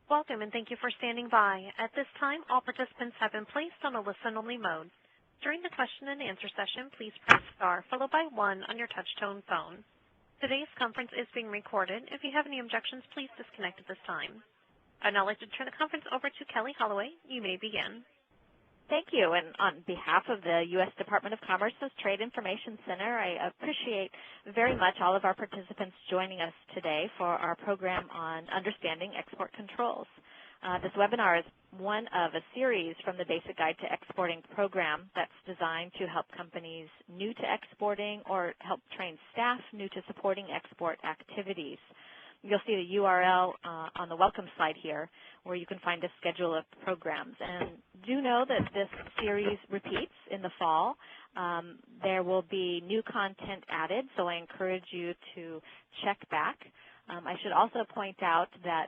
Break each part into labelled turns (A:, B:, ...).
A: Welcome, and thank you for standing by. At this time, all participants have been placed on a listen-only mode. During the question and answer session, please press star followed by 1 on your touch-tone phone. Today's conference is being recorded. If you have any objections, please disconnect at this time. I'd now like to turn the conference over to Kelly Holloway. You may begin.
B: Thank you. And on behalf of the U.S. Department of Commerce's Trade Information Center, I appreciate very much all of our participants joining us today for our program on understanding export controls. This webinar is one of a series from the Basic Guide to Exporting program that's designed to help companies new to exporting or help train staff new to supporting export activities. You'll see the URL on the welcome slide here where you can find a schedule of programs. And do know that this series repeats in the fall. There will be new content added, so I encourage you to check back. I should also point out that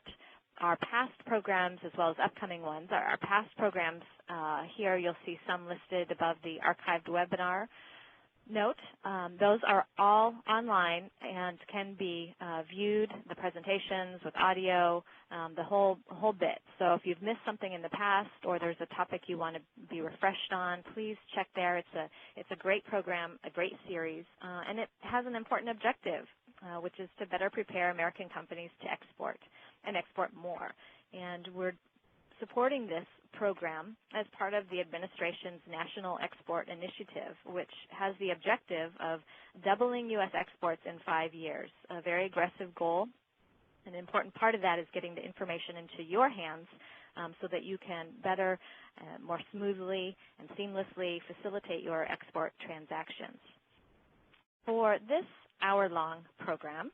B: our past programs as well as upcoming ones, our past programs here you'll see some listed above the archived webinar note. Those are all online and can be viewed, the presentations with audio, the whole bit. So if you've missed something in the past or there's a topic you want to be refreshed on, please check there. It's a great program, a great series, and it has an important objective, which is to better prepare American companies to export and export more. And we're supporting this program as part of the administration's National Export Initiative, which has the objective of doubling U.S. exports in 5 years, a very aggressive goal. An important part of that is getting the information into your hands so that you can better, more smoothly and seamlessly facilitate your export transactions. For this hour-long program,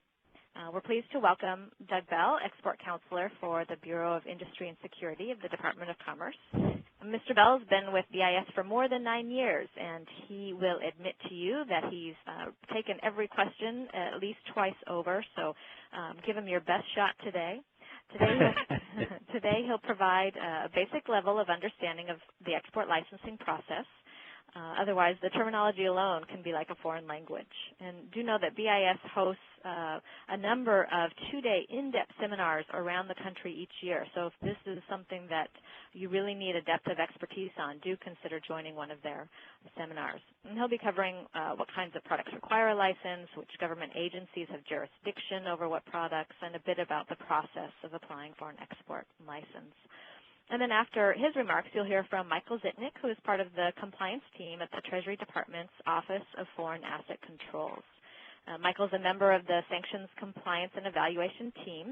B: we're pleased to welcome Doug Bell, Export Counselor for the Bureau of Industry and Security of the Department of Commerce. Mr. Bell has been with BIS for more than 9 years, and he will admit to you that he's taken every question at least twice over, so give him your best shot today. Today he'll provide a basic level of understanding of the export licensing process. Otherwise, the terminology alone can be like a foreign language. And do know that BIS hosts a number of 2-day in-depth seminars around the country each year. So if this is something that you really need a depth of expertise on, do consider joining one of their seminars. And he'll be covering what kinds of products require a license, which government agencies have jurisdiction over what products, and a bit about the process of applying for an export license. And then after his remarks, you'll hear from Michael Zitnick, who is part of the compliance team at the Treasury Department's Office of Foreign Asset Controls. Michael's a member of the Sanctions Compliance and Evaluation team,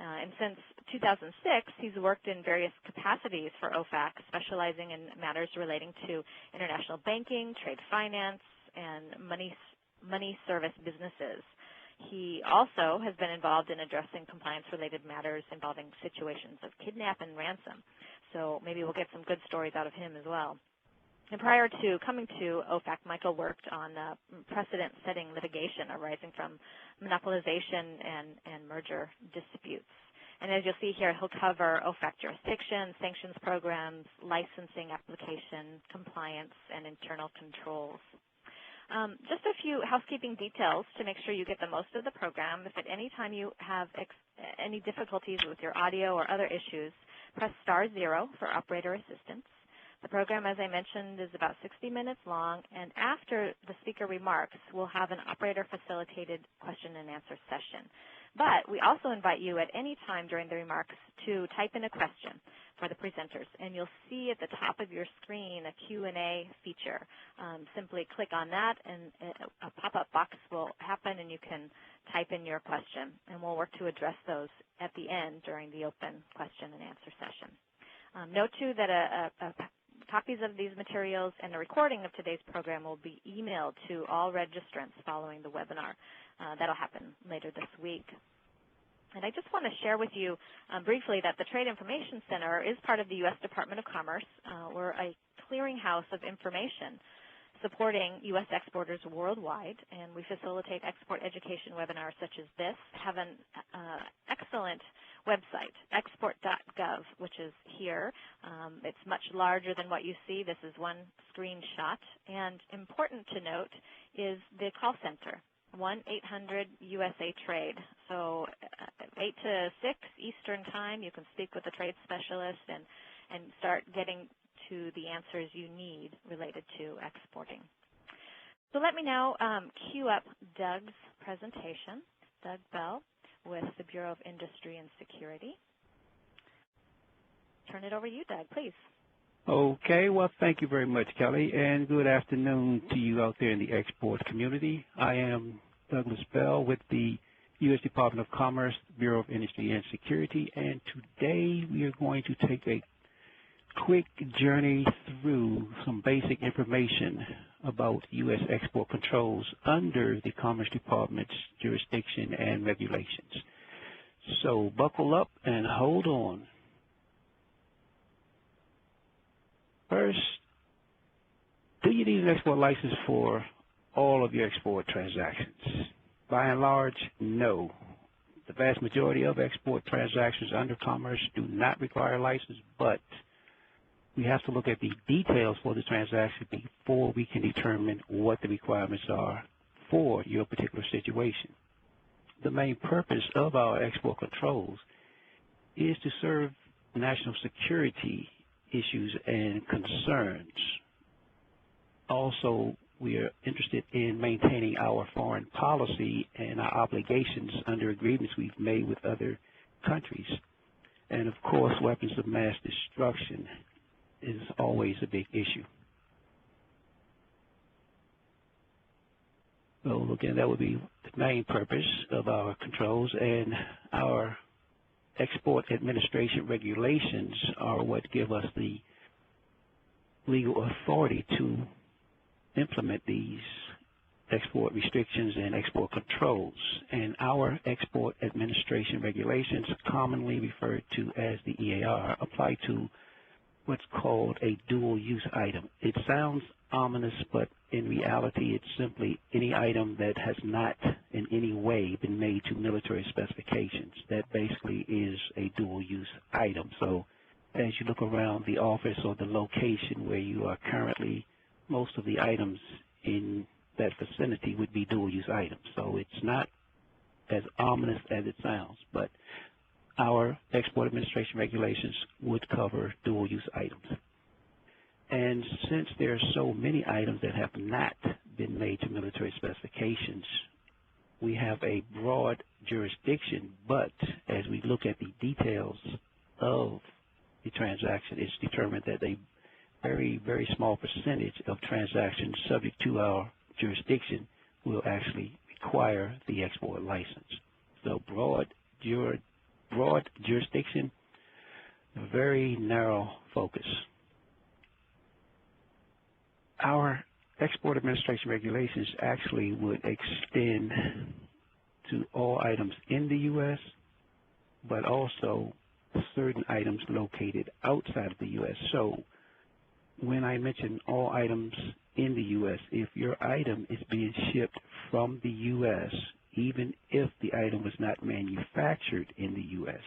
B: and since 2006, he's worked in various capacities for OFAC, specializing in matters relating to international banking, trade finance, and money service businesses. He also has been involved in addressing compliance-related matters involving situations of kidnap and ransom. So maybe we'll get some good stories out of him as well. And prior to coming to OFAC, Michael worked on precedent-setting litigation arising from monopolization and merger disputes. And as you'll see here, he'll cover OFAC jurisdiction, sanctions programs, licensing application, compliance, and internal controls. Just a few housekeeping details to make sure you get the most of the program. If at any time you have any difficulties with your audio or other issues, press star 0 for operator assistance. The program, as I mentioned, is about 60 minutes long, and after the speaker remarks, we'll have an operator-facilitated question and answer session. But we also invite you at any time during the remarks to type in a question for the presenters, and you'll see at the top of your screen a Q&A feature. Simply click on that, and a pop-up box will happen, and you can type in your question, and we'll work to address those at the end during the open question and answer session. Note, too, that copies of these materials and a recording of today's program will be emailed to all registrants following the webinar. That'll happen later this week. And I just want to share with you briefly that the Trade Information Center is part of the U.S. Department of Commerce. We're a clearinghouse of information supporting U.S. exporters worldwide, and we facilitate export education webinars such as this. Have an excellent website, export.gov, which is here. It's much larger than what you see. This is one screenshot. And important to note is the call center, 1-800-USA-TRADE. So 8 to 6 Eastern Time. You can speak with a trade specialist and start getting to the answers you need related to exporting. So let me now cue up Doug's presentation, Doug Bell with the Bureau of Industry and Security. Turn it over to you, Doug, please.
C: Okay, well, thank you very much, Kelly, and good afternoon to you out there in the export community. I am Douglas Bell with the U.S. Department of Commerce, Bureau of Industry and Security, and today we are going to take a quick journey through some basic information about U.S. export controls under the Commerce Department's jurisdiction and regulations. So buckle up and hold on. First, do you need an export license for all of your export transactions? By and large, no. The vast majority of export transactions under commerce do not require a license, but we have to look at the details for the transaction before we can determine what the requirements are for your particular situation. The main purpose of our export controls is to serve national security issues and concerns. Also, we are interested in maintaining our foreign policy and our obligations under agreements we've made with other countries. And of course, weapons of mass destruction is always a big issue. So again, that would be the main purpose of our controls, and our export administration regulations are what give us the legal authority to implement these export restrictions and export controls. And our export administration regulations, commonly referred to as the EAR, apply to what's called a dual-use item. It sounds ominous, but in reality, it's simply any item that has not in any way been made to military specifications. That basically is a dual-use item. So as you look around the office or the location where you are currently, most of the items in that vicinity would be dual-use items. So it's not as ominous as it sounds, but our export administration regulations would cover dual-use items. And since there are so many items that have not been made to military specifications, we have a broad jurisdiction, but as we look at the details of the transaction, it's determined that a very, very small percentage of transactions subject to our jurisdiction will actually require the export license. So broad jurisdiction, very narrow focus. Our export administration regulations actually would extend to all items in the U.S., but also certain items located outside of the U.S. So when I mention all items in the U.S., if your item is being shipped from the U.S., even if the item was not manufactured in the U.S.,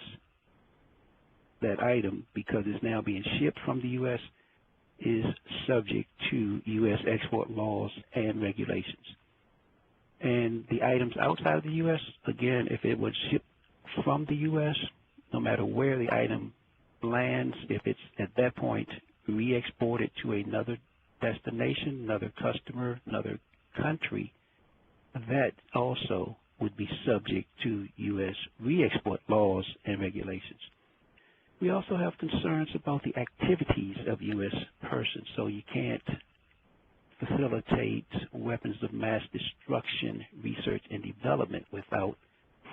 C: that item, because it's now being shipped from the U.S., is subject to U.S. export laws and regulations. And the items outside of the U.S., again, if it was shipped from the U.S., no matter where the item lands, if it's at that point re-exported to another destination, another customer, another country, that also would be subject to U.S. re-export laws and regulations. We also have concerns about the activities of U.S. persons, so you can't facilitate weapons of mass destruction research and development without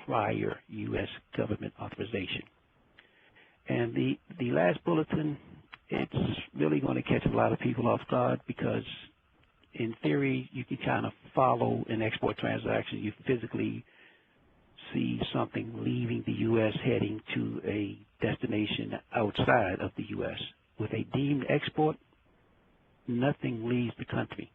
C: prior U.S. government authorization. And the last bulletin, it's really going to catch a lot of people off guard because in theory, you can kind of follow an export transaction. You physically see something leaving the U.S. heading to a destination outside of the U.S. With a deemed export, nothing leaves the country.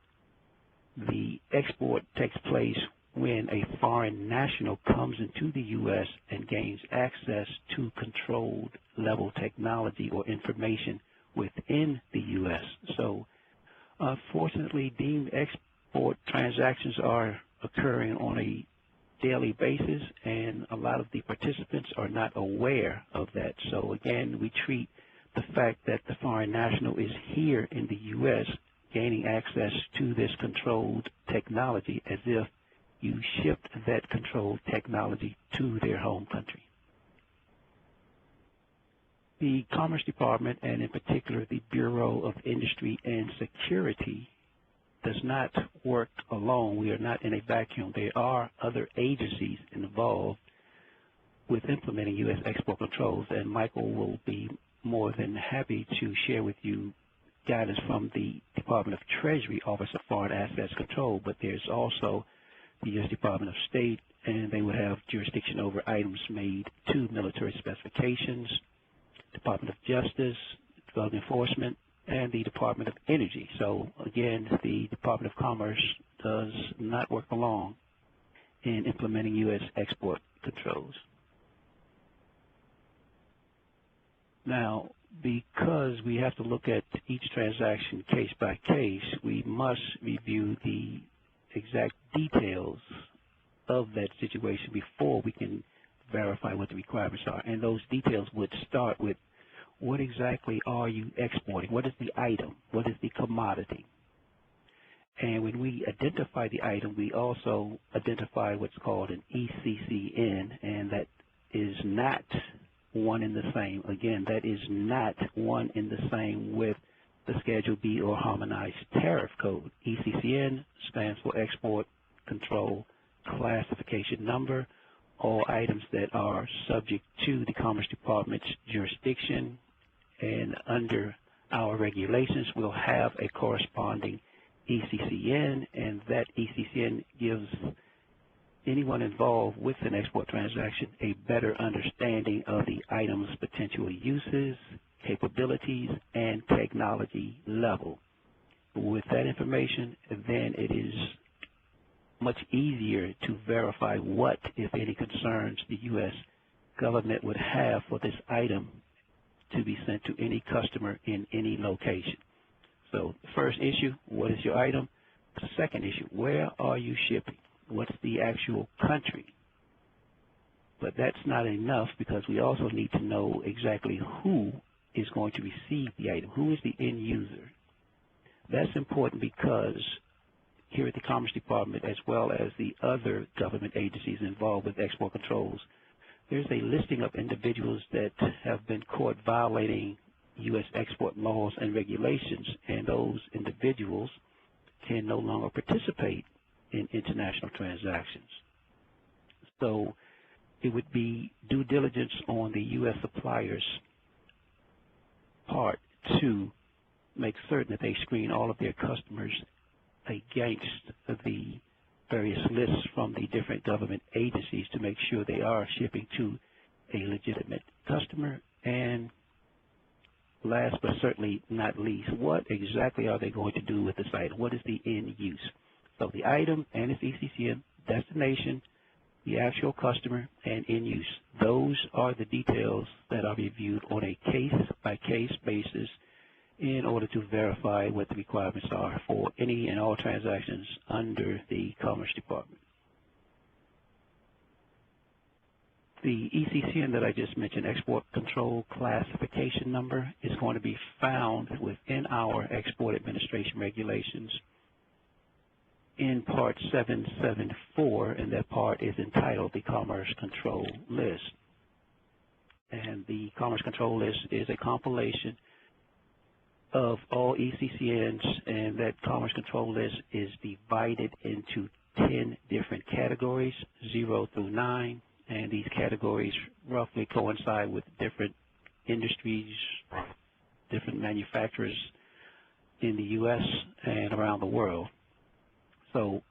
C: The export takes place when a foreign national comes into the U.S. and gains access to controlled level technology or information within the U.S. So unfortunately, deemed export transactions are occurring on a daily basis, and a lot of the participants are not aware of that. So again, we treat the fact that the foreign national is here in the U.S. gaining access to this controlled technology as if you shipped that controlled technology to their home country. The Commerce Department, and in particular the Bureau of Industry and Security, does not work alone. We are not in a vacuum. There are other agencies involved with implementing U.S. export controls, and Michael will be more than happy to share with you guidance from the Department of Treasury Office of Foreign Assets Control, but there's also the U.S. Department of State, and they would have jurisdiction over items made to military specifications, Department of Justice, Drug Enforcement, and the Department of Energy. So again, the Department of Commerce does not work alone in implementing U.S. export controls. Now, because we have to look at each transaction case by case, we must review the exact details of that situation before we can verify what the requirements are. And those details would start with, what exactly are you exporting? What is the item? What is the commodity? And when we identify the item, we also identify what's called an ECCN, and that is not one and the same. Again, that is not one and the same with the Schedule B or Harmonized Tariff Code. ECCN stands for Export Control Classification Number. All items that are subject to the Commerce Department's jurisdiction and under our regulations will have a corresponding ECCN, and that ECCN gives anyone involved with an export transaction a better understanding of the item's potential uses, capabilities, and technology level. With that information, then it is much easier to verify what, if any, concerns the U.S. government would have for this item to be sent to any customer in any location. So the first issue, what is your item? The second issue, where are you shipping? What's the actual country? But that's not enough, because we also need to know exactly who is going to receive the item. Who is the end user? That's important because here at the Commerce Department, as well as the other government agencies involved with export controls, there's a listing of individuals that have been caught violating U.S. export laws and regulations, and those individuals can no longer participate in international transactions. So it would be due diligence on the U.S. suppliers' part to make certain that they screen all of their customers against the various lists from the different government agencies to make sure they are shipping to a legitimate customer. And last but certainly not least, what exactly are they going to do with this item? What is the end use? So the item and its ECCN, destination, the actual customer, and end use. Those are the details that are reviewed on a case-by-case basis in order to verify what the requirements are for any and all transactions under the Commerce Department. The ECCN that I just mentioned, Export Control Classification Number, is going to be found within our Export Administration Regulations in Part 774, and that part is entitled the Commerce Control List. And the Commerce Control List is a compilation of all ECCNs, and that Commerce Control List is divided into 10 different categories, 0 through 9, and these categories roughly coincide with different industries, different manufacturers in the U.S. and around the world. So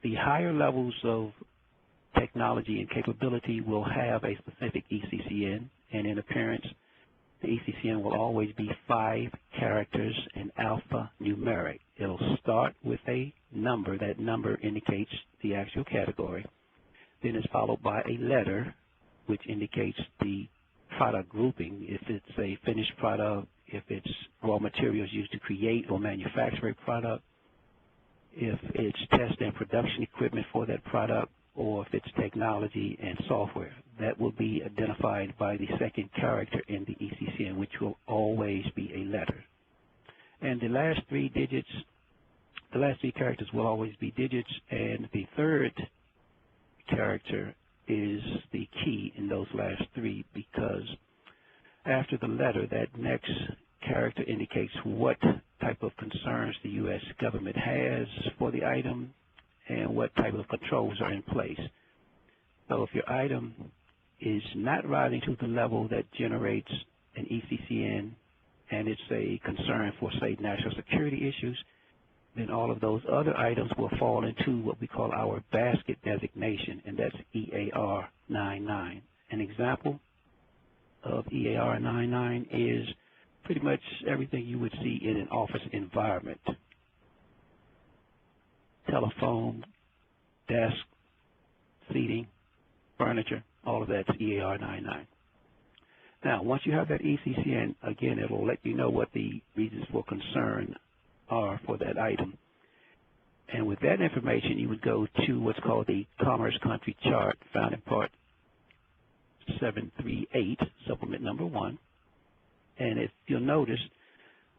C: the higher levels of technology and capability will have a specific ECCN, and in appearance, the ECCN will always be 5 characters and alphanumeric. It'll start with a number. That number indicates the actual category. Then it's followed by a letter, which indicates the product grouping, if it's a finished product, if it's raw materials used to create or manufacture a product, if it's test and production equipment for that product, or if it's technology and software. That will be identified by the second character in the ECCN, which will always be a letter. And the last three characters will always be digits, and the third character is the key in those last three, because after the letter, that next character indicates what type of concerns the U.S. government has for the item and what type of controls are in place. So if your item is not rising to the level that generates an ECCN and it's a concern for, say, national security issues, then all of those other items will fall into what we call our basket designation, and that's EAR 99. An example of EAR 99 is pretty much everything you would see in an office environment. Telephone, desk, seating, furniture, all of that's EAR 99. Now, once you have that ECCN, again, it will let you know what the reasons for concern are for that item. And with that information, you would go to what's called the Commerce Country Chart, found in Part 738, Supplement Number 1. And if you'll notice,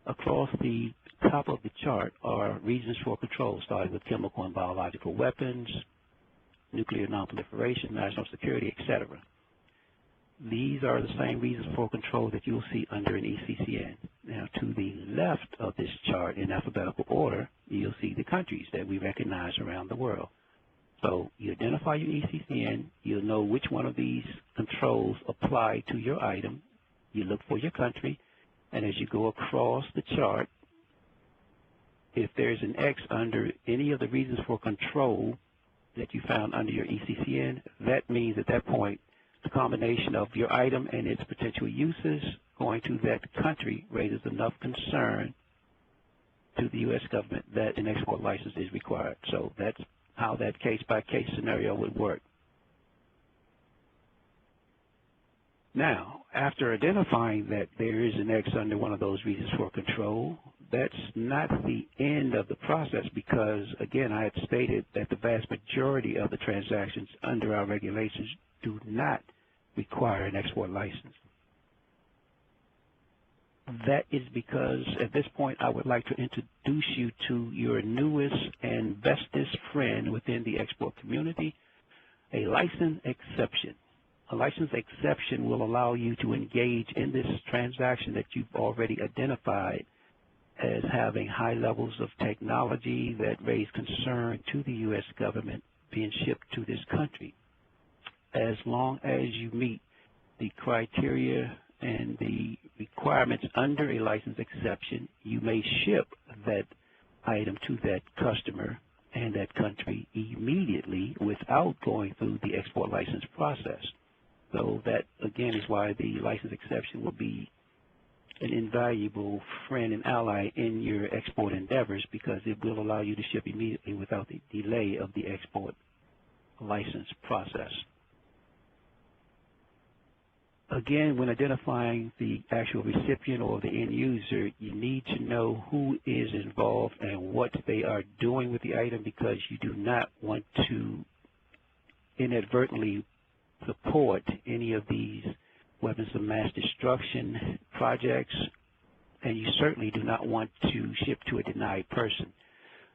C: across the top of the chart are reasons for control, starting with chemical and biological weapons, nuclear nonproliferation, national security, etc. These are the same reasons for control that you'll see under an ECCN. Now, to the left of this chart, in alphabetical order, you'll see the countries that we recognize around the world. So you identify your ECCN, you'll know which one of these controls apply to your item, you look for your country, and as you go across the chart, if there's an X under any of the reasons for control that you found under your ECCN, that means at that point the combination of your item and its potential uses going to that country raises enough concern to the U.S. government that an export license is required. So that's how that case-by-case scenario would work. Now, after identifying that there is an X under one of those reasons for control, that's not the end of the process because, again, I had stated that the vast majority of the transactions under our regulations do not require an export license. That is because at this point I would like to introduce you to your newest and bestest friend within the export community, a license exception. A license exception will allow you to engage in this transaction that you've already identified as having high levels of technology that raise concern to the U.S. government being shipped to this country. As long as you meet the criteria and the requirements under a license exception, you may ship that item to that customer and that country immediately without going through the export license process. So that, again, is why the license exception will be an invaluable friend and ally in your export endeavors because it will allow you to ship immediately without the delay of the export license process. Again, when identifying the actual recipient or the end user, you need to know who is involved and what they are doing with the item because you do not want to inadvertently support any of these weapons of mass destruction projects, and you certainly do not want to ship to a denied person.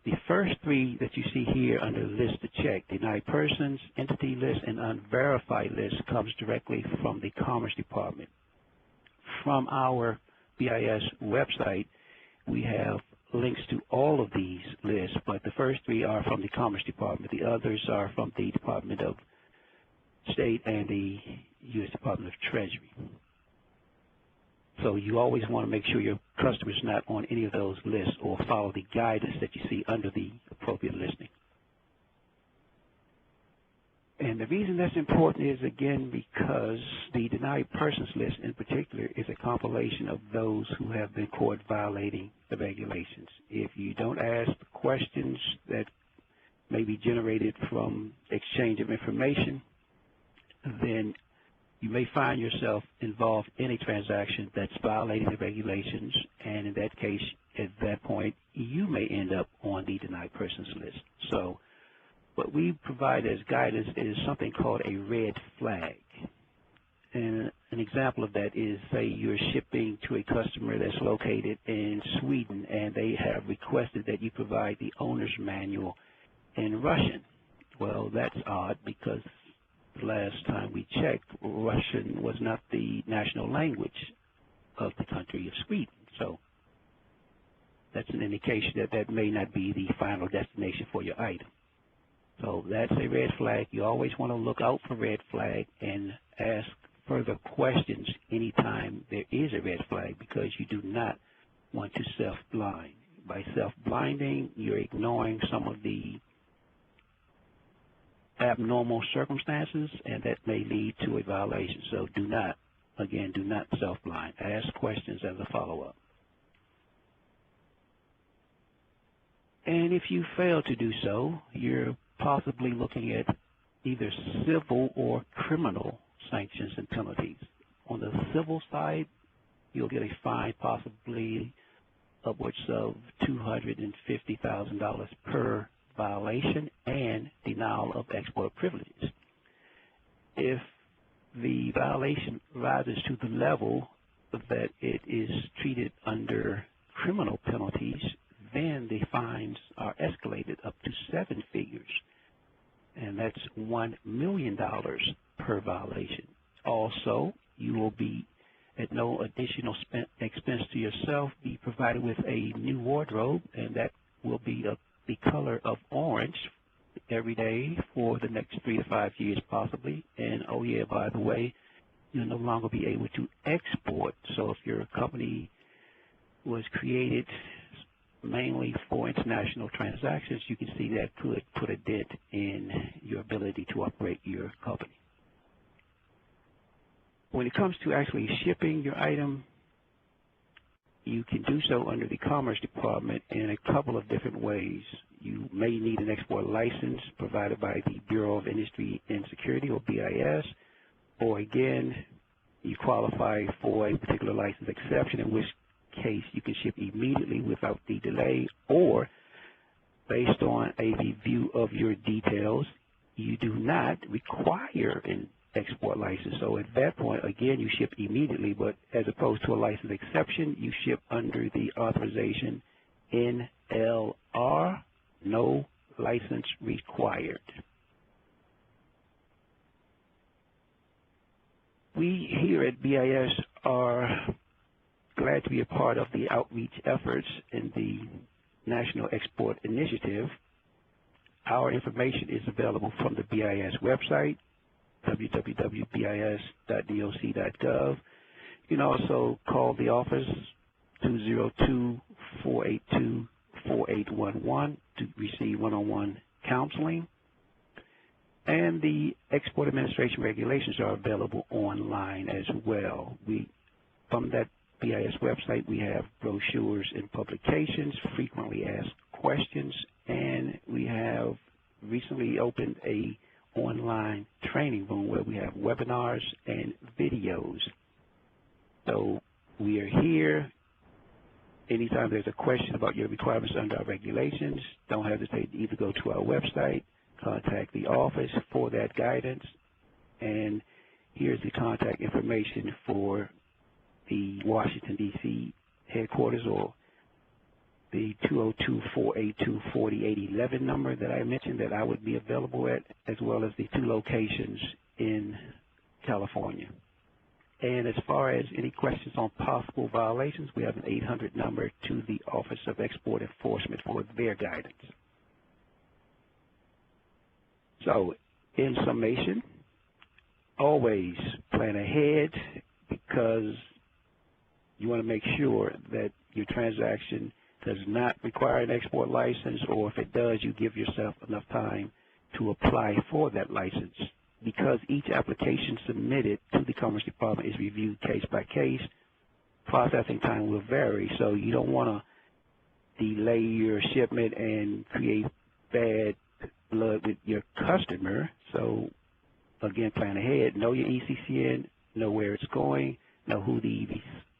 C: The first three that you see here under the list to check, denied persons, entity list, and unverified list, comes directly from the Commerce Department. From our BIS website, we have links to all of these lists, but the first three are from the Commerce Department. The others are from the Department of State and the U.S. Department of Treasury. So you always want to make sure your customer is not on any of those lists or follow the guidance that you see under the appropriate listing. And the reason that's important is, again, because the denied persons list in particular is a compilation of those who have been caught violating the regulations. If you don't ask questions that may be generated from exchange of information, then you may find yourself involved in a transaction that's violating the regulations, and in that case, at that point, you may end up on the denied persons list. So what we provide as guidance is something called a red flag. And an example of that is, say you're shipping to a customer that's located in Sweden and they have requested that you provide the owner's manual in Russian. Well, that's odd because the last time we checked, Russian was not the national language of the country of Sweden. So that's an indication that that may not be the final destination for your item. So that's a red flag. You always want to look out for red flag and ask further questions anytime there is a red flag, because you do not want to self-blind. By self-blinding, you're ignoring some of the abnormal circumstances, and that may lead to a violation. So do not self-blind. Ask questions as a follow-up. And if you fail to do so, you're possibly looking at either civil or criminal sanctions and penalties. On the civil side, you'll get a fine possibly upwards of $250,000 per violation and denial of export privileges. If the violation rises to the level that it is treated under criminal penalties, then the fines are escalated up to 7 figures, and that's $1 million per violation. Also, you will be, at no additional expense to yourself, be provided with a new wardrobe, and that will be the color of orange every day for the next 3 to 5 years possibly. And oh yeah, by the way, you'll no longer be able to export. So if your company was created mainly for international transactions, you can see that could put a dent in your ability to operate your company. When it comes to actually shipping your item, you can do so under the Commerce Department in a couple of different ways. You may need an export license provided by the Bureau of Industry and Security, or BIS, or again, you qualify for a particular license exception, in which case you can ship immediately without the delay, or based on a review of your details, you do not require an export license. So at that point, again, you ship immediately, but as opposed to a license exception, you ship under the authorization NLR, no license required. We here at BIS are glad to be a part of the outreach efforts in the National Export Initiative. Our information is available from the BIS website, www.bis.doc.gov. You can also call the office, 202-482-4811, to receive one-on-one counseling. And the Export Administration regulations are available online as well. From that BIS website, we have brochures and publications, frequently asked questions, and we have recently opened a online training room where we have webinars and videos. So we are here. Anytime there's a question about your requirements under our regulations, don't hesitate to either go to our website, contact the office for that guidance, and here's the contact information for the Washington, D.C. headquarters, or the 202-482-4811 number that I mentioned that I would be available at, as well as the 2 locations in California. And as far as any questions on possible violations, we have an 800 number to the Office of Export Enforcement for their guidance. So, in summation, always plan ahead, because you want to make sure that your transaction does not require an export license, or if it does, you give yourself enough time to apply for that license. Because each application submitted to the Commerce Department is reviewed case by case, processing time will vary, so you don't want to delay your shipment and create bad blood with your customer. So again, plan ahead, know your ECCN, know where it's going, know who the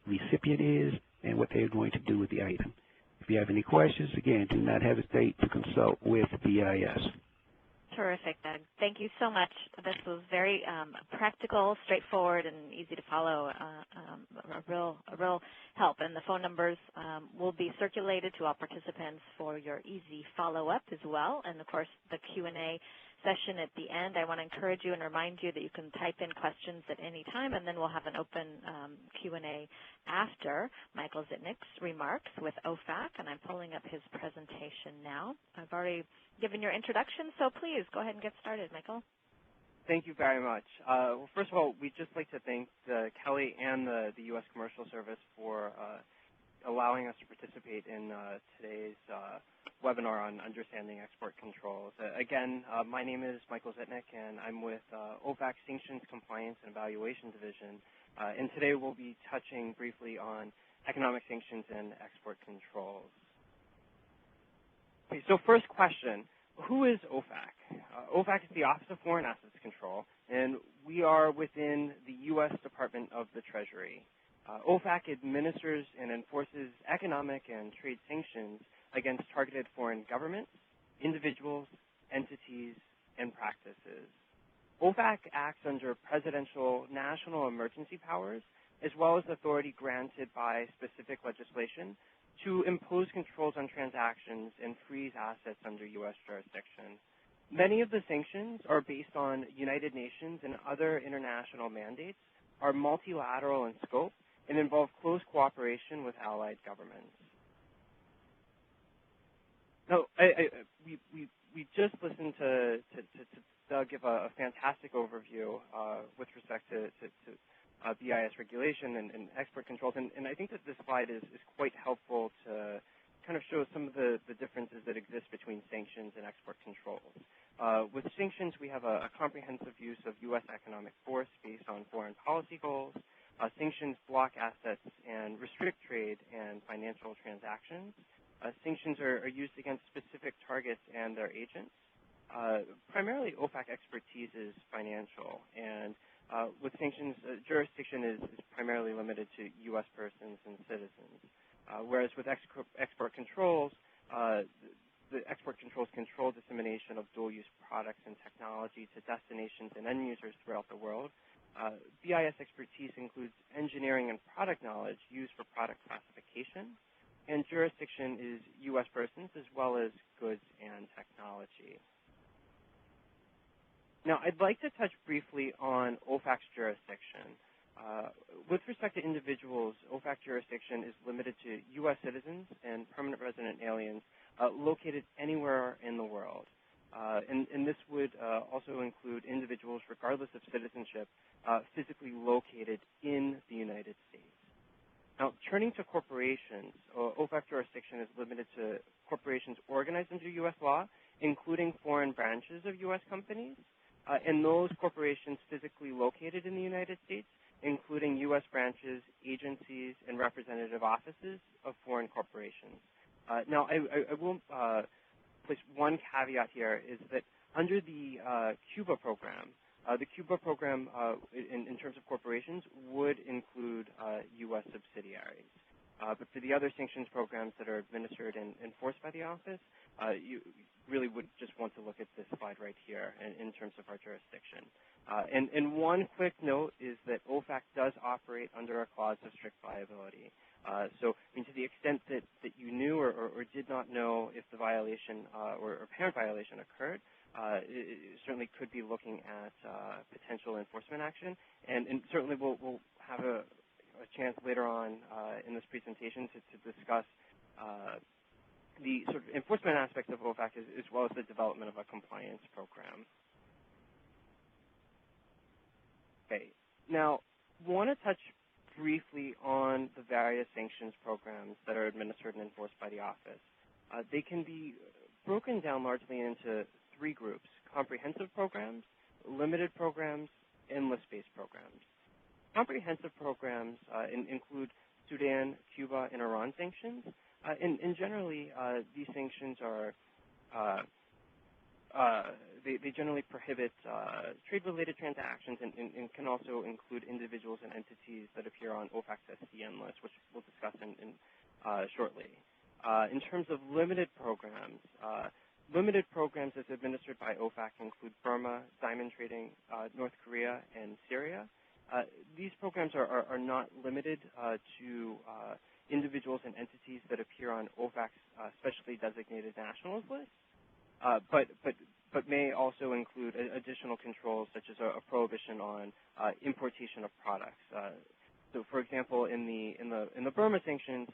C: recipient is, and what they're going to do with the item. If you have any questions, again, do not hesitate to consult with BIS.
B: Terrific, Doug. Thank you so much. This was very practical, straightforward, and easy to follow. A real help. And the phone numbers will be circulated to all participants for your easy follow-up as well. And, of course, the Q&A session at the end, I want to encourage you and remind you that you can type in questions at any time, and then we'll have an open Q&A after Michael Zitnick's remarks with OFAC, and I'm pulling up his presentation now. I've already given your introduction, so please go ahead and get started, Michael.
D: Thank you very much. Well, first of all, we'd just like to thank Kelly and the U.S. Commercial Service for allowing us to participate in today's webinar on understanding export controls. Again, my name is Michael Zitnick, and I'm with OFAC Sanctions Compliance and Evaluation Division. And today we'll be touching briefly on economic sanctions and export controls. Okay, so first question, who is OFAC? OFAC is the Office of Foreign Assets Control, and we are within the U.S. Department of the Treasury. OFAC administers and enforces economic and trade sanctions against targeted foreign governments, individuals, entities, and practices. OFAC acts under presidential national emergency powers as well as authority granted by specific legislation to impose controls on transactions and freeze assets under U.S. jurisdiction. Many of the sanctions are based on United Nations and other international mandates, are multilateral in scope, and involve close cooperation with allied governments. Now, we just listened to Doug give a fantastic overview with respect to BIS regulation and export controls, and I think that this slide is quite helpful to kind of show some of the differences that exist between sanctions and export controls. With sanctions, we have a comprehensive use of U.S. economic force based on foreign policy goals. Sanctions block assets and restrict trade and financial transactions. Sanctions are used against specific targets and their agents. Primarily, OFAC expertise is financial, and with sanctions, jurisdiction is primarily limited to U.S. persons and citizens, whereas with export controls, the export controls control dissemination of dual-use products and technology to destinations and end users throughout the world. BIS expertise includes engineering and product knowledge used for product classification, and jurisdiction is U.S. persons as well as goods and technology. Now, I'd like to touch briefly on OFAC's jurisdiction. With respect to individuals, OFAC jurisdiction is limited to U.S. citizens and permanent resident aliens located anywhere in the world. And this would also include individuals, regardless of citizenship, physically located in the United States. Now, turning to corporations, OFAC jurisdiction is limited to corporations organized under U.S. law, including foreign branches of U.S. companies, and those corporations physically located in the United States, including U.S. branches, agencies, and representative offices of foreign corporations. Now, I will place one caveat here, is that under the CUBA program, in terms of corporations, would include U.S. subsidiaries. But for the other sanctions programs that are administered and enforced by the office, you really would just want to look at this slide right here in terms of our jurisdiction. And one quick note is that OFAC does operate under a clause of strict liability. So to the extent that you knew or did not know if the violation or apparent violation occurred, it certainly could be looking at potential enforcement action. And certainly we'll have a chance later on in this presentation to discuss the sort of enforcement aspects of OFAC as well as the development of a compliance program. Okay, now want to touch briefly on the various sanctions programs that are administered and enforced by the office. They can be broken down largely into three groups: comprehensive programs, limited programs, and list-based programs. Comprehensive programs include Sudan, Cuba, and Iran sanctions, and generally these sanctions are they generally prohibit trade-related transactions and can also include individuals and entities that appear on OFAC's SCN list, which we'll discuss shortly. In terms of limited programs, limited programs as administered by OFAC include Burma, diamond trading, North Korea, and Syria. These programs are not limited to individuals and entities that appear on OFAC's specially designated nationals list, but may also include additional controls such as a prohibition on importation of products. So, for example, in the Burma sanctions,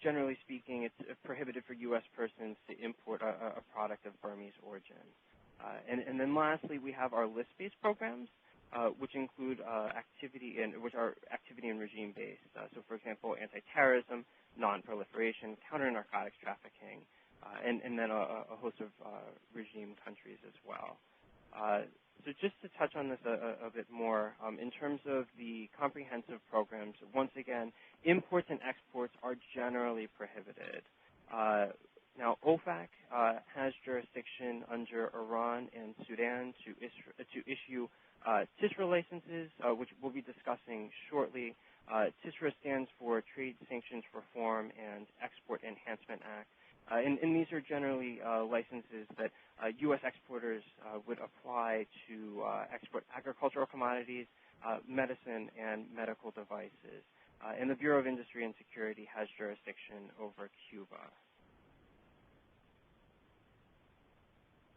D: generally speaking, it's prohibited for U.S. persons to import a product of Burmese origin. And then lastly, we have our list-based programs, which include which are activity and regime-based. So, for example, anti-terrorism, non-proliferation, counter-narcotics trafficking, and then a host of regime countries as well. So just to touch on this a bit more, in terms of the comprehensive programs, once again, imports and exports are generally prohibited. Now, OFAC has jurisdiction under Iran and Sudan to issue TISRA licenses, which we'll be discussing shortly. TISRA stands for Trade Sanctions Reform and Export Enhancement Act. And these are generally licenses that U.S. exporters would apply to export agricultural commodities, medicine, and medical devices. And the Bureau of Industry and Security has jurisdiction over Cuba.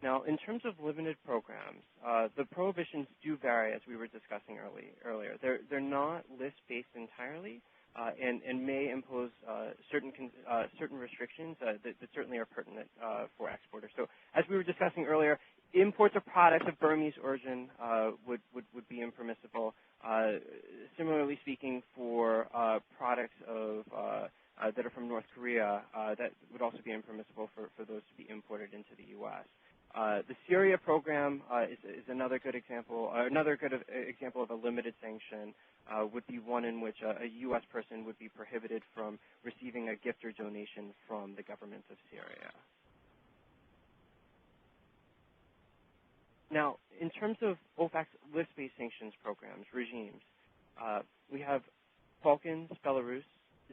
D: Now, in terms of limited programs, the prohibitions do vary, as we were discussing earlier. They're not list-based entirely, and may impose certain restrictions that certainly are pertinent for exporters. So, as we were discussing earlier, imports of products of Burmese origin would be impermissible. Similarly speaking, for products that are from North Korea, that would also be impermissible for those to be imported into the U.S. The Syria program is another good example. Another good example of a limited sanction would be one in which a U.S. person would be prohibited from receiving a gift or donation from the government of Syria. Now, in terms of OFAC's list-based sanctions programs, regimes, we have Balkans, Belarus,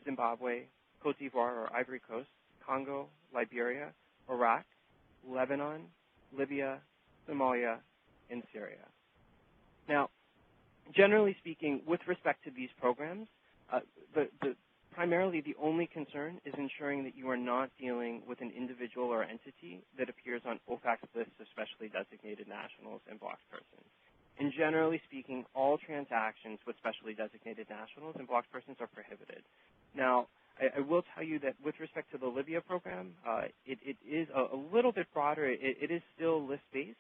D: Zimbabwe, Cote d'Ivoire or Ivory Coast, Congo, Liberia, Iraq, Lebanon, Libya, Somalia, and Syria. Now, generally speaking, with respect to these programs, primarily the only concern is ensuring that you are not dealing with an individual or entity that appears on OFAC's list of specially designated nationals and blocked persons. And generally speaking, all transactions with specially designated nationals and blocked persons are prohibited. Now, I will tell you that with respect to the Libya program, it is a little bit broader. It is still list-based,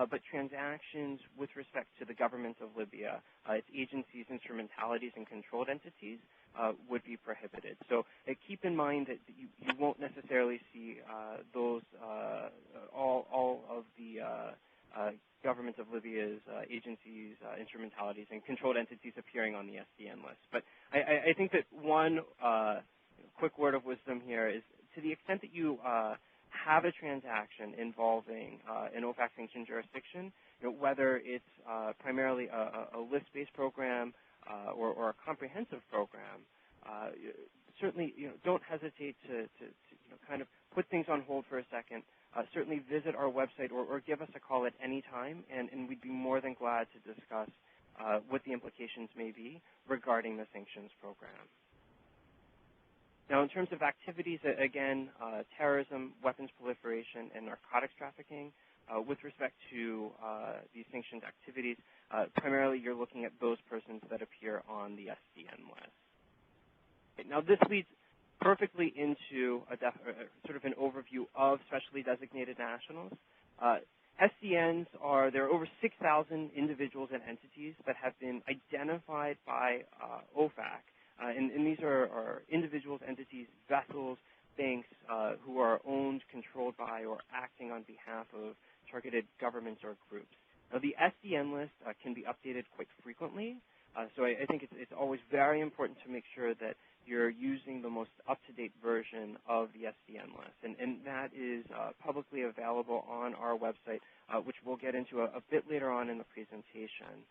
D: but transactions with respect to the government of Libya, its agencies, instrumentalities, and controlled entities would be prohibited. So keep in mind that you won't necessarily see those all of the government of Libya's agencies, instrumentalities, and controlled entities appearing on the SDN list. But I think that one quick word of wisdom here is, to the extent that you have a transaction involving an OFAC sanctioned jurisdiction, whether it's primarily a list-based program or a comprehensive program, certainly don't hesitate to kind of put things on hold for a second. Certainly visit our website or give us a call at any time, and we'd be more than glad to discuss what the implications may be regarding the sanctions program. Now, in terms of activities, again, terrorism, weapons proliferation, and narcotics trafficking, with respect to these sanctioned activities, primarily you're looking at those persons that appear on the SDN list. Okay, now, this leads perfectly into sort of an overview of specially designated nationals. SDNs there are over 6,000 individuals and entities that have been identified by OFAC. And these are individuals, entities, vessels, banks who are owned, controlled by, or acting on behalf of targeted governments or groups. Now, the SDN list can be updated quite frequently, so I think it's always very important to make sure that you're using the most up-to-date version of the SDN list. And that is publicly available on our website, which we'll get into a bit later on in the presentation.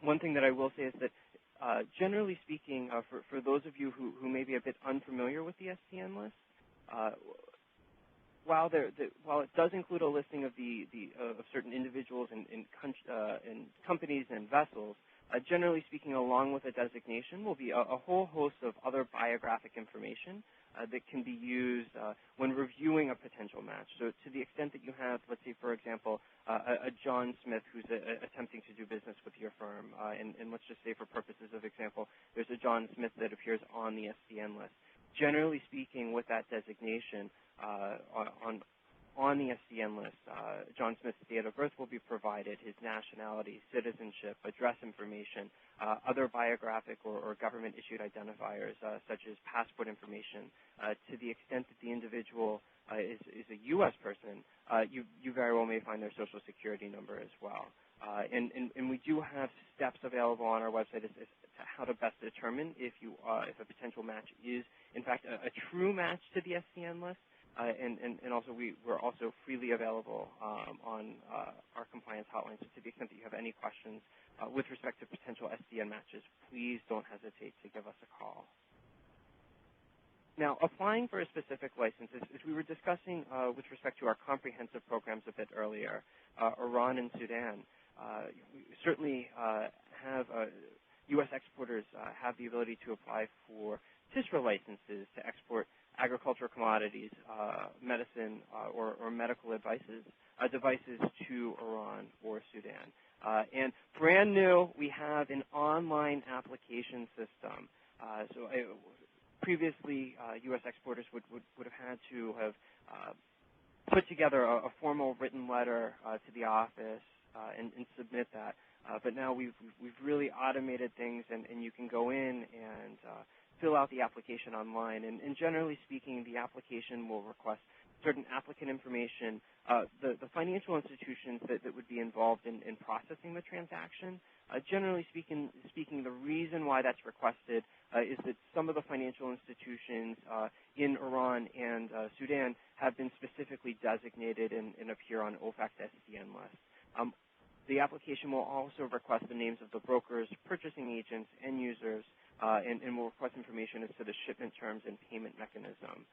D: One thing that I will say is that generally speaking, for those of you who may be a bit unfamiliar with the SDN list, while it does include a listing of of certain individuals and companies and vessels, generally speaking, along with a designation will be a whole host of other biographic information that can be used when reviewing a potential match. So to the extent that you have, let's say, for example, a John Smith who's attempting to do business with your firm, and let's just say for purposes of example, there's a John Smith that appears on the SDN list. Generally speaking, with that designation, on the SDN list, John Smith's date of birth will be provided, his nationality, citizenship, address information, other biographic or government-issued identifiers such as passport information. To the extent that the individual is a U.S. person, you very well may find their Social Security number as well. And we do have steps available on our website as to how to best determine if a potential match is, in fact, a true match to the SDN list. And also we're also freely available on our compliance hotline. So to the extent that you have any questions with respect to potential SDN matches, please don't hesitate to give us a call. Now, applying for a specific license, as we were discussing with respect to our comprehensive programs a bit earlier, Iran and Sudan, we certainly have U.S. exporters have the ability to apply for TISRA licenses to export agricultural commodities, medicine, or medical devices to Iran or Sudan. And brand new, we have an online application system. Previously, U.S. exporters would have had to have put together a formal written letter to the office and submit that. But now we've really automated things, and you can go in and fill out the application online. And generally speaking, the application will request certain applicant information. The financial institutions that would be involved in processing the transaction, generally speaking, the reason why that's requested is that some of the financial institutions in Iran and Sudan have been specifically designated and appear on OFAC's SDN list. The application will also request the names of the brokers, purchasing agents, end users, and will request information as to the shipment terms and payment mechanism.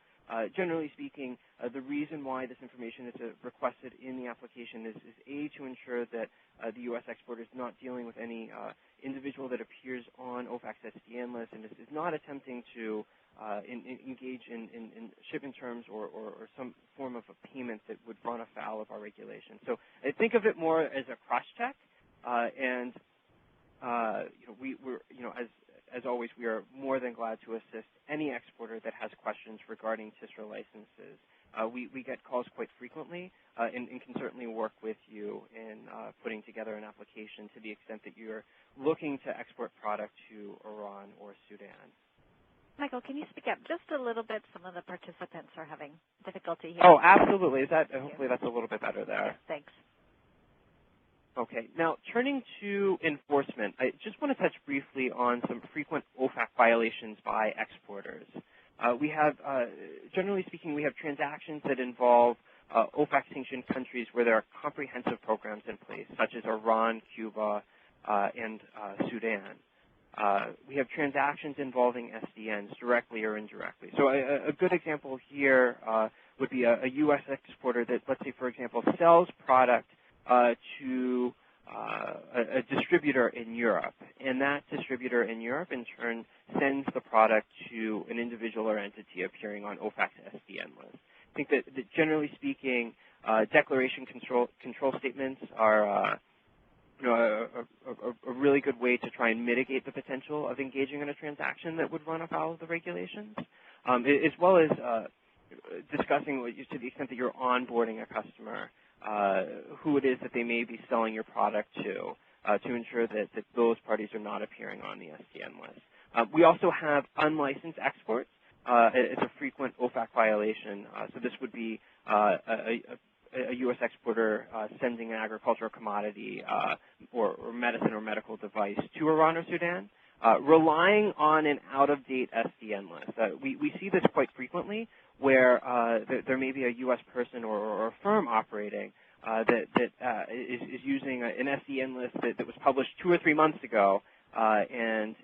D: Generally speaking, the reason why this information is requested in the application is A, to ensure that the U.S. exporter is not dealing with any individual that appears on OFAC's SDN list and is not attempting to engage in shipment terms or some form of a payment that would run afoul of our regulations. So I think of it more as a cross-check, and as always, we are more than glad to assist any exporter that has questions regarding TISRA licenses. We get calls quite frequently and can certainly work with you in putting together an application to the extent that you're looking to export product to Iran or Sudan.
B: Michael, can you speak up just a little bit? Some of the participants are having difficulty here.
D: Oh, absolutely. Hopefully that's a little bit better there.
B: Yes, thanks.
D: Okay. Now, turning to enforcement, I just want to touch briefly on some frequent OFAC violations by exporters. We have, generally speaking, we have transactions that involve OFAC-sanctioned countries where there are comprehensive programs in place, such as Iran, Cuba, and Sudan. We have transactions involving SDNs directly or indirectly. So a good example here would be a U.S. exporter that, let's say, for example, sells product to a distributor in Europe, and that distributor in Europe in turn sends the product to an individual or entity appearing on OFAC's SDN list. I think that generally speaking, declaration control statements are a really good way to try and mitigate the potential of engaging in a transaction that would run afoul of the regulations, as well as discussing to the extent that you're onboarding a customer, who it is that they may be selling your product to ensure that those parties are not appearing on the SDN list. We also have unlicensed exports. It's a frequent OFAC violation. So this would be a U.S. exporter sending an agricultural commodity or medicine or medical device to Iran or Sudan, relying on an out-of-date SDN list. We see this quite frequently, where there may be a U.S. person or a firm operating that is using an SDN list that was published 2 or 3 months ago, and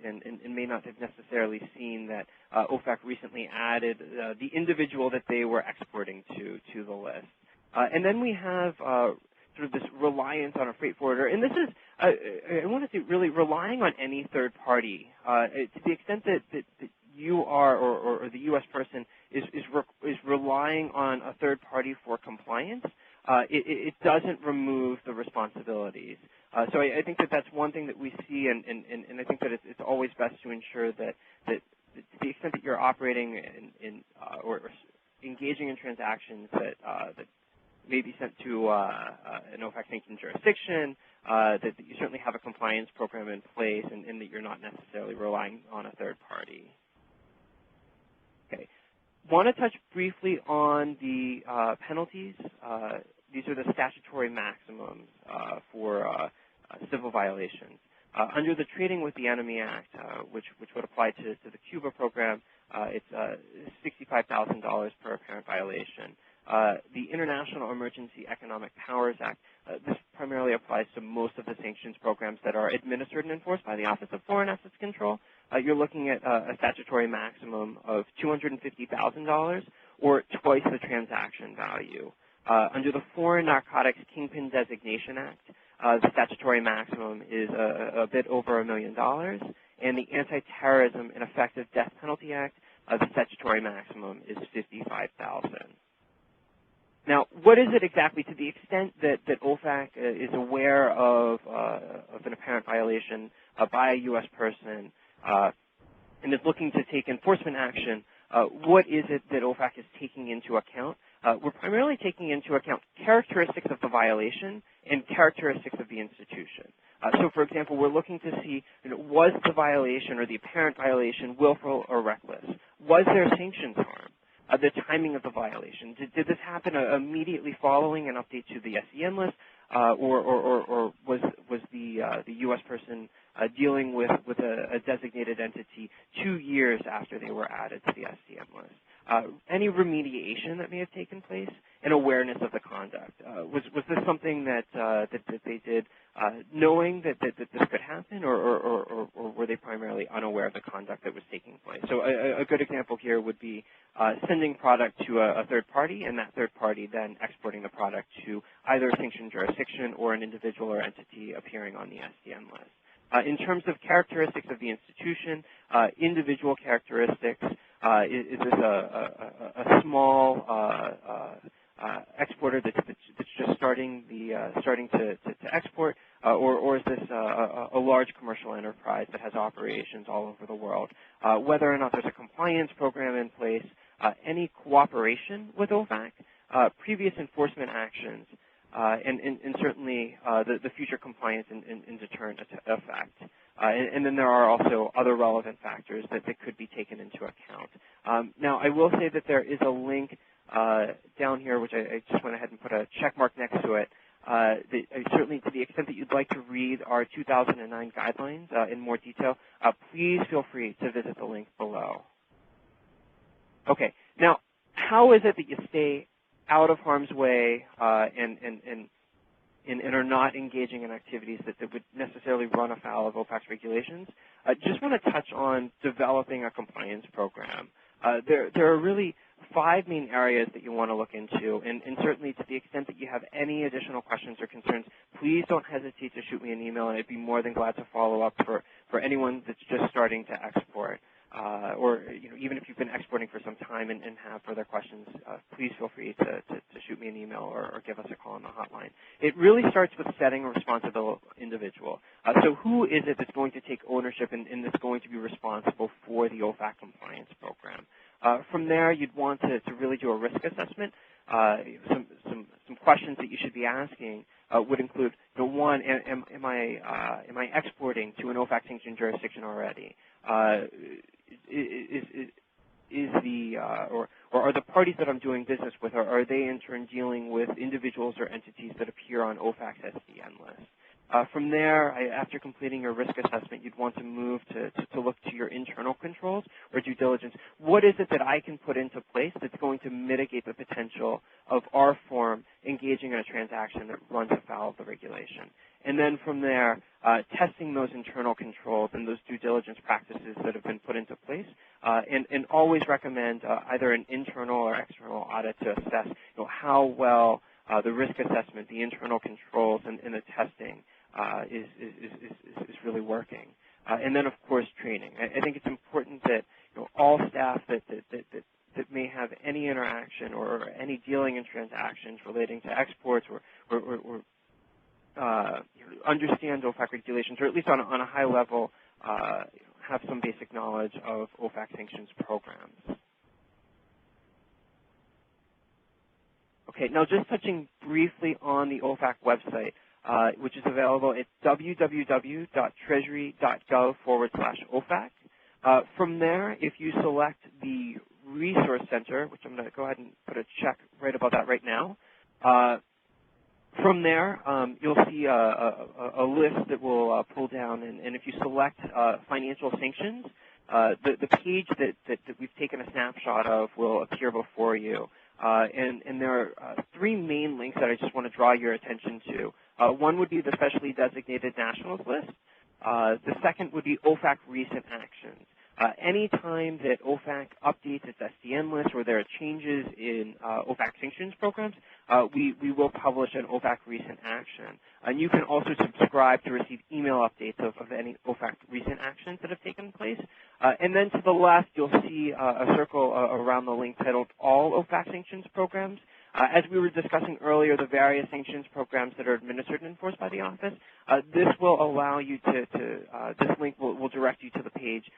D: may not have necessarily seen that OFAC recently added the individual that they were exporting to the list. And then we have sort of this reliance on a freight forwarder, and this is, I want to say, really relying on any third party to the extent that you are, or the U.S. person is relying on a third party for compliance. It doesn't remove the responsibilities. So I think that that's one thing that we see, and I think that it's always best to ensure that to the extent that you're operating or engaging in transactions that may be sent to an OFAC sanctioned jurisdiction, that you certainly have a compliance program in place, and that you're not necessarily relying on a third party. Okay. Want to touch briefly on the penalties. These are the statutory maximums for civil violations. Under the Trading with the Enemy Act, which would apply to the Cuba program, it's $65,000 per apparent violation. The International Emergency Economic Powers Act, this primarily applies to most of the sanctions programs that are administered and enforced by the Office of Foreign Assets Control. You're looking at a statutory maximum of $250,000 or twice the transaction value. Under the Foreign Narcotics Kingpin Designation Act, the statutory maximum is a bit over $1 million, and the Anti-Terrorism and Effective Death Penalty Act, the statutory maximum is $55,000. Now, what is it exactly? To the extent that OFAC is aware of an apparent violation by a U.S. person and is looking to take enforcement action, what is it that OFAC is taking into account? We're primarily taking into account characteristics of the violation and characteristics of the institution. So, for example, we're looking to see, was the violation or the apparent violation willful or reckless? Was there sanctions harm? The timing of the violation. Did this happen immediately following an update to the SCN list, or was the U.S. person dealing with a designated entity 2 years after they were added to the SCN list? Any remediation that may have taken place, and awareness of the conduct. Was this something that they did knowing that this could happen, or were they primarily unaware of the conduct that was taking place? So a good example here would be sending product to a third party, and that third party then exporting the product to either a sanctioned jurisdiction or an individual or entity appearing on the SCN list. In terms of characteristics of the institution, individual characteristics, is this a small exporter that's just starting to export, or is this a large commercial enterprise that has operations all over the world? Whether or not there's a compliance program in place, any cooperation with OFAC, previous enforcement actions, and certainly the future compliance and deterrent effect. And then there are also other relevant factors that could be taken into account. Now, I will say that there is a link down here, which I just went ahead and put a check mark next to it. Certainly, to the extent that you'd like to read our 2009 guidelines in more detail, please feel free to visit the link below. Okay, now, how is it that you stay out of harm's way and are not engaging in activities that would necessarily run afoul of OFAC's regulations? Just want to touch on developing a compliance program. There are really 5 main areas that you want to look into, and certainly to the extent that you have any additional questions or concerns, please don't hesitate to shoot me an email, and I'd be more than glad to follow up for anyone that's just starting to export. Or even if you've been exporting for some time and have further questions, please feel free to shoot me an email or give us a call on the hotline. It really starts with setting a responsible individual. So who is it that's going to take ownership and that's going to be responsible for the OFAC compliance program? From there, you'd want to really do a risk assessment. Some questions that you should be asking would include, one, am I exporting to an OFAC sanctioned jurisdiction already? Or are the parties that I'm doing business with, are they in turn dealing with individuals or entities that appear on OFAC's SCN list? From there, after completing your risk assessment, you'd want to move to look to your internal controls or due diligence. What is it that I can put into place that's going to mitigate the potential of our firm engaging in a transaction that runs afoul of the regulation? and then from there, testing those internal controls and those due diligence practices that have been put into place, and always recommend either an internal or external audit to assess how well the risk assessment, the internal controls, and the testing is really working. And then, of course, training. I think it's important that all staff that may have any interaction or any dealing in transactions relating to exports or understand OFAC regulations, or at least on a high level, have some basic knowledge of OFAC sanctions programs. Okay, now just touching briefly on the OFAC website, which is available at www.treasury.gov/OFAC. From there, if you select the Resource Center, which I'm going to go ahead and put a check right about that right now, from there, you'll see a list that will pull down, and if you select financial sanctions, the page that we've taken a snapshot of will appear before you. And there are three main links that I just want to draw your attention to. One would be the specially designated nationals list. The second would be OFAC recent actions. Any time that OFAC updates its SDN list or there are changes in OFAC sanctions programs, we will publish an OFAC recent action. And you can also subscribe to receive email updates of any OFAC recent actions that have taken place. And then to the left, you'll see a circle around the link titled All OFAC Sanctions Programs. As we were discussing earlier, the various sanctions programs that are administered and enforced by the office, this will allow you this link will direct you to the page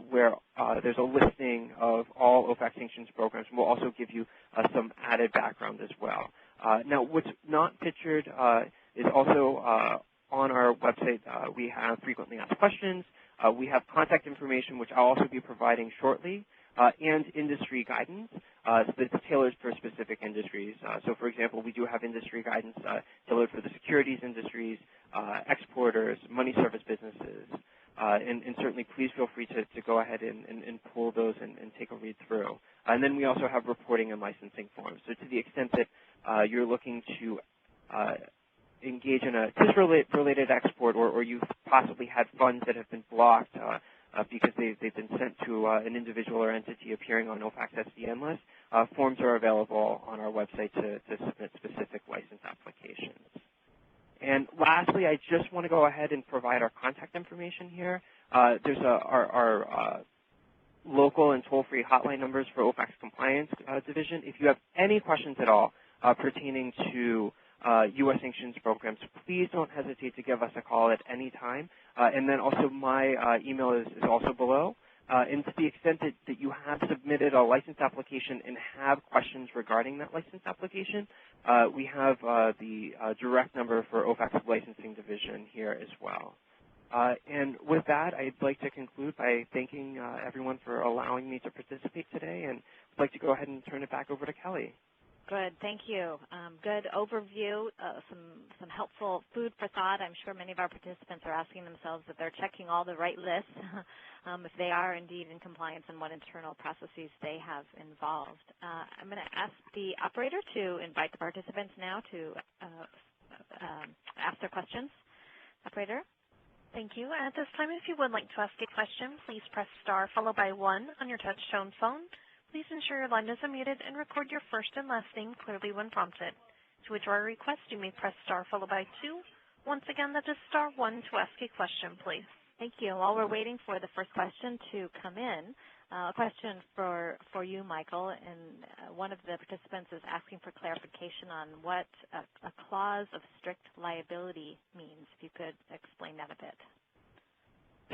D: where there's a listing of all OFAC sanctions programs, and we'll also give you some added background as well. Now, what's not pictured is also on our website. We have frequently asked questions. We have contact information, which I'll also be providing shortly, and industry guidance that's tailored for specific industries. So, for example, we do have industry guidance tailored for the securities industries, exporters, money service businesses, and certainly please feel free to go ahead and pull those and take a read through. And then we also have reporting and licensing forms. So to the extent that you're looking to engage in a TIS-related export, or you've possibly had funds that have been blocked because they've been sent to an individual or entity appearing on OFAC's SDN list, forms are available on our website to submit specific license applications. And lastly, I just want to go ahead and provide our contact information here. There's our local and toll-free hotline numbers for OFAC's compliance division. If you have any questions at all pertaining to U.S. sanctions programs, please don't hesitate to give us a call at any time. And then also my email is also below. And to the extent that you have submitted a license application and have questions regarding that license application, we have the direct number for OFAC's licensing division here as well. And with that, I'd like to conclude by thanking everyone for allowing me to participate today, and I'd like to go ahead and turn it back over to Kelly.
B: Good, thank you. Good overview, some helpful food for thought. I'm sure many of our participants are asking themselves if they're checking all the right lists, if they are indeed in compliance and what internal processes they have involved. I'm going to ask the operator to invite the participants now to ask their questions. Operator?
A: Thank you. At this time, if you would like to ask a question, please press star followed by 1 on your touch-tone phone. Please ensure your line is unmuted and record your first and last name clearly when prompted. To withdraw a request, you may press star followed by 2. Once again, that is star 1 to ask a question, please.
B: Thank you. While we're waiting for the first question to come in, a question for you, Michael, and one of the participants is asking for clarification on what a clause of strict liability means. If you could explain that a bit.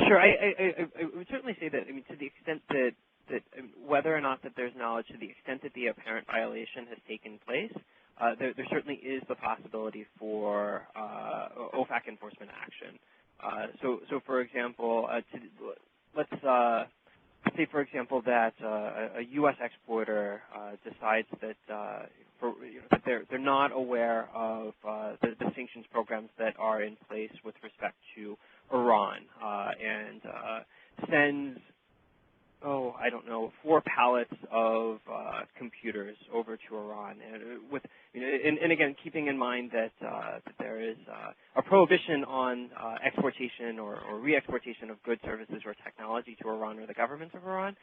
D: Sure. I would certainly say that, to the extent that whether or not that there's knowledge, to the extent that the apparent violation has taken place, there certainly is the possibility for OFAC enforcement action. So for example, let's say, for example, that a U.S. exporter decides that that they're not aware of the sanctions programs that are in place with respect to Iran, and sends I don't know, 4 pallets of computers over to Iran, and again, keeping in mind that there is a prohibition on exportation or re-exportation of goods, services, or technology to Iran or the government of Iran.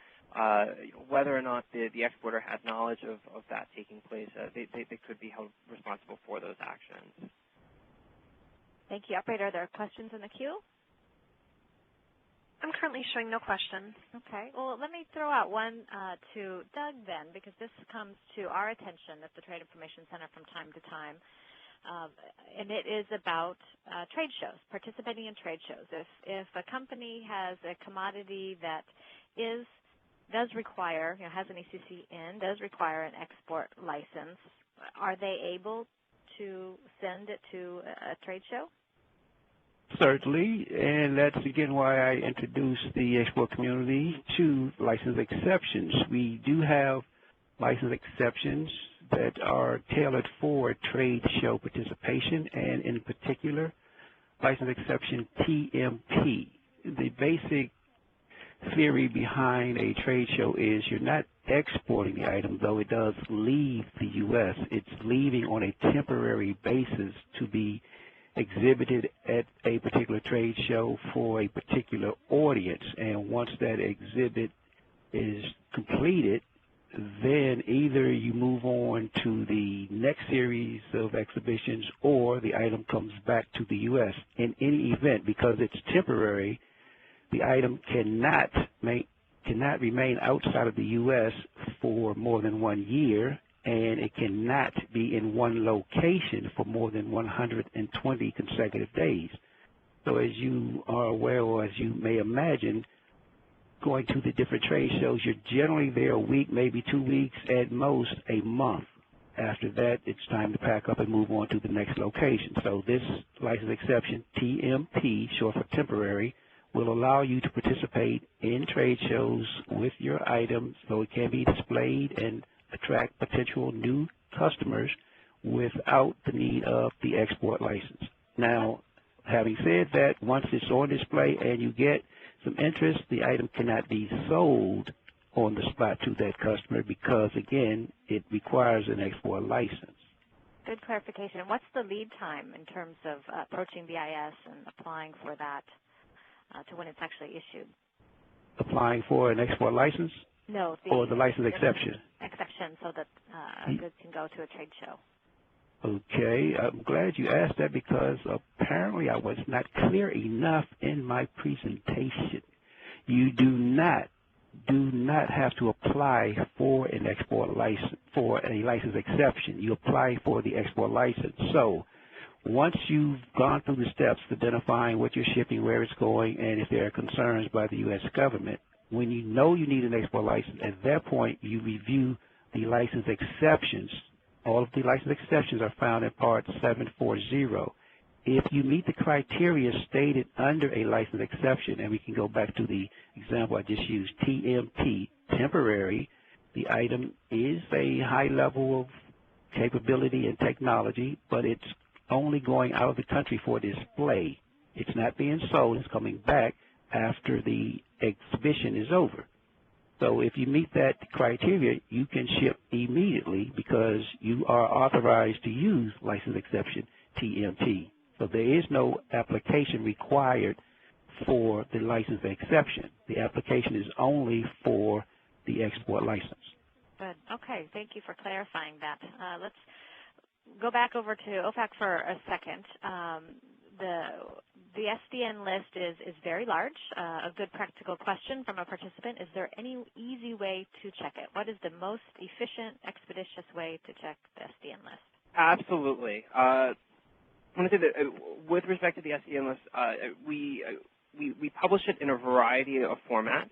D: Whether or not the exporter had knowledge of that taking place, they could be held responsible for those actions.
B: Thank you. Operator, are there questions in the queue?
A: I'm currently showing no questions.
B: Okay. Well, let me throw out one to Doug then, because this comes to our attention at the Trade Information Center from time to time, and it is about trade shows, participating in trade shows. If a company has a commodity that does require, has an ECC in, does require an export license, are they able to send it to a trade show?
C: Certainly, and that's again why I introduced the export community to license exceptions. We do have license exceptions that are tailored for trade show participation, and in particular, license exception TMP. The basic theory behind a trade show is you're not exporting the item, though it does leave the U.S. It's leaving on a temporary basis to be exhibited at a particular trade show for a particular audience, and once that exhibit is completed, then either you move on to the next series of exhibitions or the item comes back to the U.S. In any event, because it's temporary, the item cannot remain outside of the U.S. for more than 1 year, and it cannot be in one location for more than 120 consecutive days. So as you are aware, or as you may imagine, going to the different trade shows, you're generally there a week, maybe 2 weeks, at most a month. After that, it's time to pack up and move on to the next location. So this license exception, TMP, short for temporary, will allow you to participate in trade shows with your item so it can be displayed and attract potential new customers without the need of the export license. Now, having said that, once it's on display and you get some interest, the item cannot be sold on the spot to that customer because, again, it requires an export license.
B: Good clarification. What's the lead time in terms of approaching BIS and applying for that to when it's actually issued?
C: Applying for an export license?
B: No.
C: Or the license exception?
B: Exception, so that goods can go to a trade show.
C: Okay. I'm glad you asked that because apparently I was not clear enough in my presentation. You do not have to apply for an export license, for a license exception. You apply for the export license. So once you've gone through the steps identifying what you're shipping, where it's going, and if there are concerns by the U.S. government, when you know you need an export license, at that point you review the license exceptions. All of the license exceptions are found in Part 740. If you meet the criteria stated under a license exception, and we can go back to the example I just used, TMP, temporary, the item is a high level of capability and technology, but it's only going out of the country for display. It's not being sold. It's coming back after the exhibition is over. So if you meet that criteria, you can ship immediately because you are authorized to use license exception TMP. So there is no application required for the license exception. The application is only for the export license.
B: Good. Okay. Thank you for clarifying that. Let's go back over to OFAC for a second. The SDN list is very large. A good practical question from a participant: is there any easy way to check it? What is the most efficient, expeditious way to check the SDN list?
D: Absolutely. I want to say that with respect to the SDN list, we publish it in a variety of formats.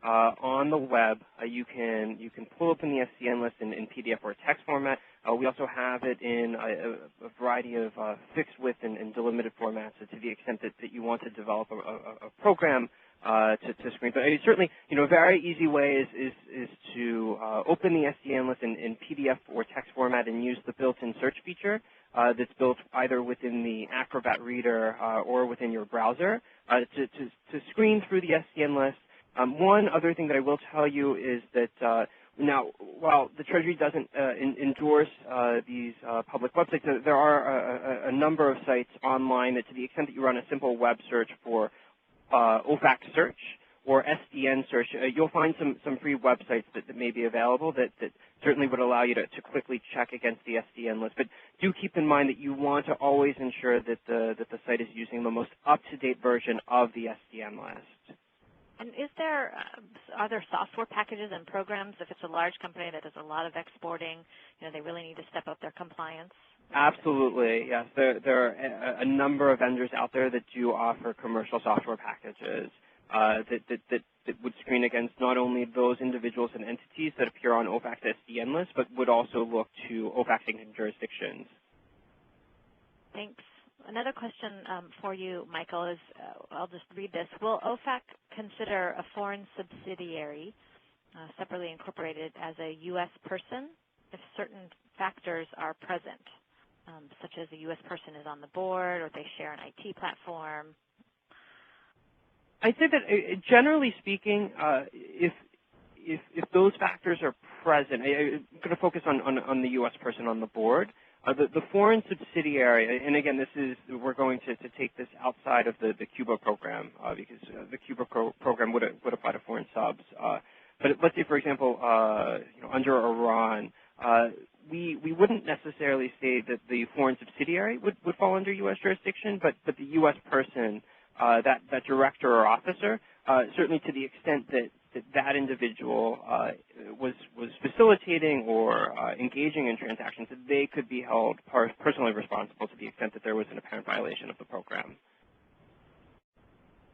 D: On the web, you can pull open the SDN list in PDF or text format. We also have it in a variety of fixed width and delimited formats, so to the extent that you want to develop a program to screen. But certainly, a very easy way is to open the SDN list in PDF or text format and use the built-in search feature that's built either within the Acrobat Reader or within your browser to screen through the SDN list. One other thing that I will tell you is that now, while the Treasury doesn't endorse these public websites, there are a number of sites online that, to the extent that you run a simple web search for OFAC search or SDN search, you'll find some free websites that may be available that certainly would allow you to quickly check against the SDN list. But do keep in mind that you want to always ensure that the site is using the most up-to-date version of the SDN list.
B: And are there software packages and programs, if it's a large company that does a lot of exporting, they really need to step up their compliance?
D: Absolutely, yes. There are a number of vendors out there that do offer commercial software packages that would screen against not only those individuals and entities that appear on OFAC's SDN list, but would also look to OFAC jurisdictions.
B: Thanks. Another question for you, Michael, is I'll just read this. Will OFAC consider a foreign subsidiary separately incorporated as a U.S. person if certain factors are present, such as a U.S. person is on the board or they share an IT platform?
D: I'd say that generally speaking, if those factors are present, I'm going to focus on the U.S. person on the board. The foreign subsidiary, and again, we're going to take this outside of the Cuba program because the Cuba program would apply to foreign subs. But let's say, for example, under Iran, we wouldn't necessarily say that the foreign subsidiary would fall under U.S. jurisdiction, but the U.S. person, that director or officer, certainly to the extent that individual was facilitating or engaging in transactions, that they could be held personally responsible to the extent that there was an apparent violation of the program.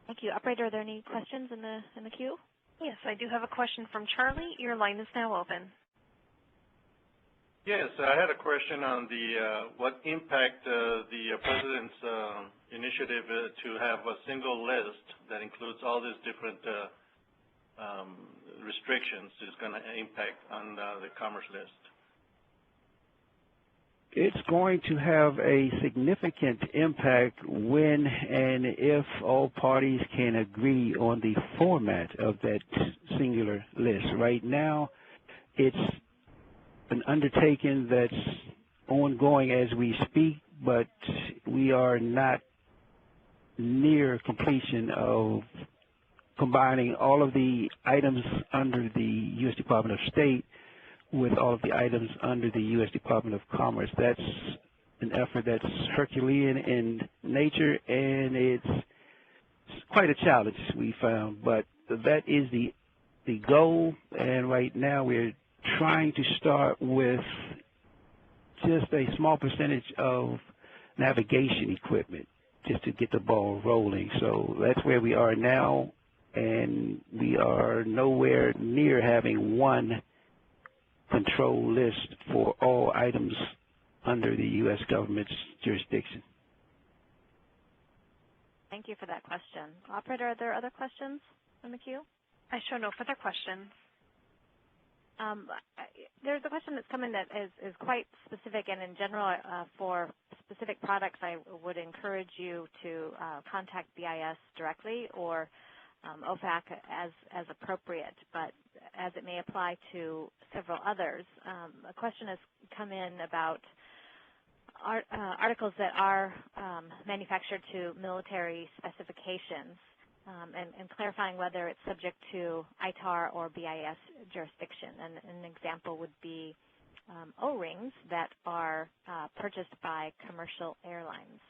B: Thank you. Operator, are there any questions in the queue?
A: Yes, I do have a question from Charlie. Your line is now open.
E: Yes, I had a question on what impact the President's initiative to have a single list that includes all these different restrictions is going to impact on the commerce list.
C: It's going to have a significant impact when and if all parties can agree on the format of that singular list. Right now, it's an undertaking that's ongoing as we speak, but we are not near completion of combining all of the items under the U.S. Department of State with all of the items under the U.S. Department of Commerce. That's an effort that's Herculean in nature, and it's quite a challenge, we found. But that is the goal, and right now we're trying to start with just a small percentage of navigation equipment just to get the ball rolling. So that's where we are now, and we are nowhere near having one control list for all items under the U.S. government's jurisdiction.
B: Thank you for that question. Operator, are there other questions in the queue?
A: I show no further questions.
B: There's a question that's come in that is quite specific, and in general, for specific products, I would encourage you to contact BIS directly or OFAC as appropriate, but as it may apply to several others. A question has come in about articles that are manufactured to military specifications and clarifying whether it's subject to ITAR or BIS jurisdiction. And an example would be O-rings that are purchased by commercial airlines.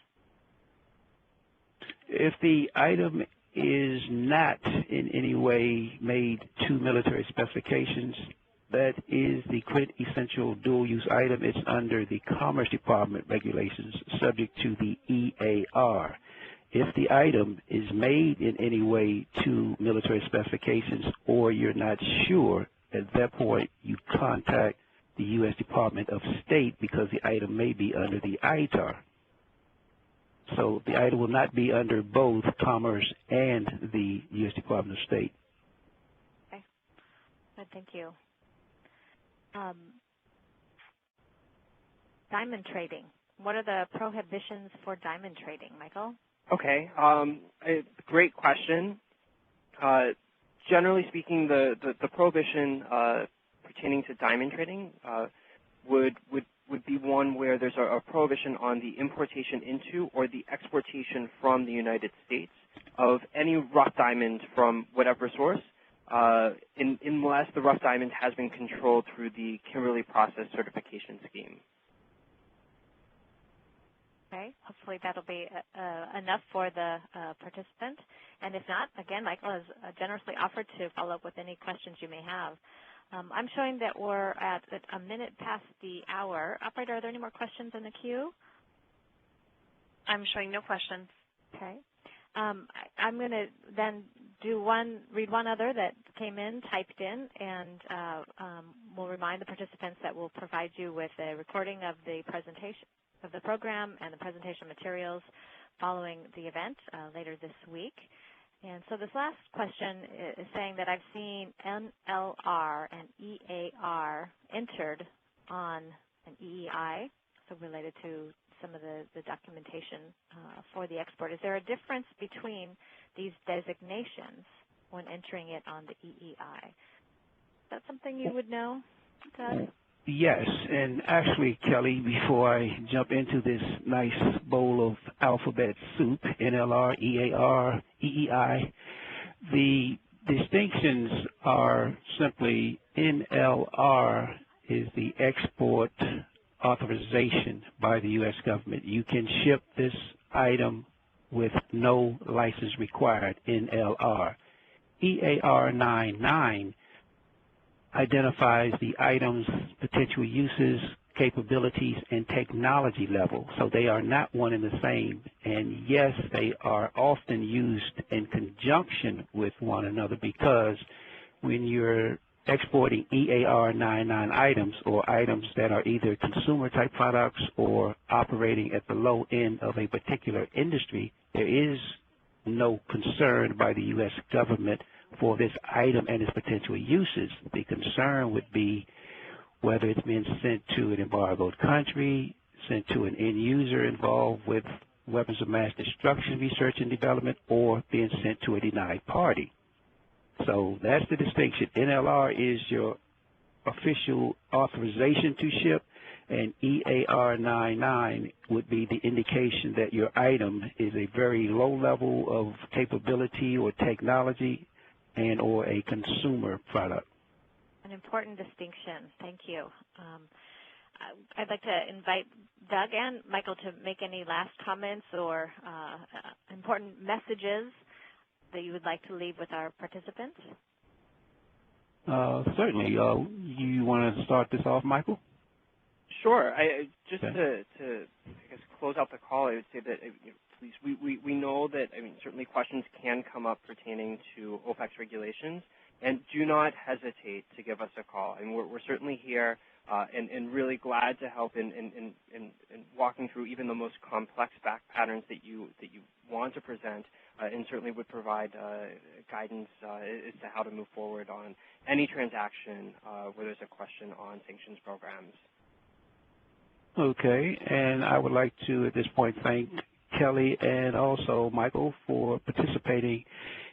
C: If the item is not in any way made to military specifications, that is the essential dual-use item. It's under the Commerce Department regulations, subject to the EAR. If the item is made in any way to military specifications or you're not sure, at that point you contact the U.S. Department of State because the item may be under the ITAR. So the item will not be under both Commerce and the U.S. Department of State.
B: Okay. Good, thank you. Diamond trading. What are the prohibitions for diamond trading, Michael?
D: Okay, great question. generally speaking, the prohibition pertaining to diamond trading would be one where there's a prohibition on the importation into or the exportation from the United States of any rough diamond from whatever source, unless the rough diamond has been controlled through the Kimberley Process Certification Scheme.
B: Okay, hopefully that'll be enough for the participant. And if not, again, Michael has generously offered to follow up with any questions you may have. I'm showing that we're at a minute past the hour. Operator, are there any more questions in the queue?
A: I'm showing no questions.
B: Okay. I'm going to then read one other that came in, typed in, and we'll remind the participants that we'll provide you with a recording of the presentation of the program and the presentation materials following the event later this week. And so this last question is saying that I've seen NLR and EAR entered on an EEI, so related to some of the documentation for the export. Is there a difference between these designations when entering it on the EEI? Is that something you would know, Doug?
C: Yes, and actually, Kelly, before I jump into this nice bowl of alphabet soup, NLR, EAR, EEI, the distinctions are simply NLR is the export authorization by the U.S. government. You can ship this item with no license required, NLR. EAR 99 identifies the item's potential uses, capabilities, and technology level. So they are not one and the same. And yes, they are often used in conjunction with one another, because when you're exporting EAR 99 items, or items that are either consumer type products or operating at the low end of a particular industry, there is no concern by the U.S. government for this item and its potential uses. The concern would be whether it's been sent to an embargoed country, sent to an end user involved with weapons of mass destruction research and development, or being sent to a denied party. So that's the distinction. NLR is your official authorization to ship, and EAR 99 would be the indication that your item is a very low level of capability or technology and or a consumer product.
B: An important distinction. Thank you. I'd like to invite Doug and Michael to make any last comments or important messages that you would like to leave with our participants.
C: Certainly. You want to start this off, Michael?
D: Sure. Just
C: okay.
D: to I guess close out the call, I would say that we know that certainly questions can come up pertaining to OFAC's regulations, and do not hesitate to give us a call. We're certainly here and really glad to help in walking through even the most complex back patterns that you want to present, and certainly would provide guidance as to how to move forward on any transaction where there's a question on sanctions programs.
C: Okay, and I would like to at this point thank Kelly and also Michael for participating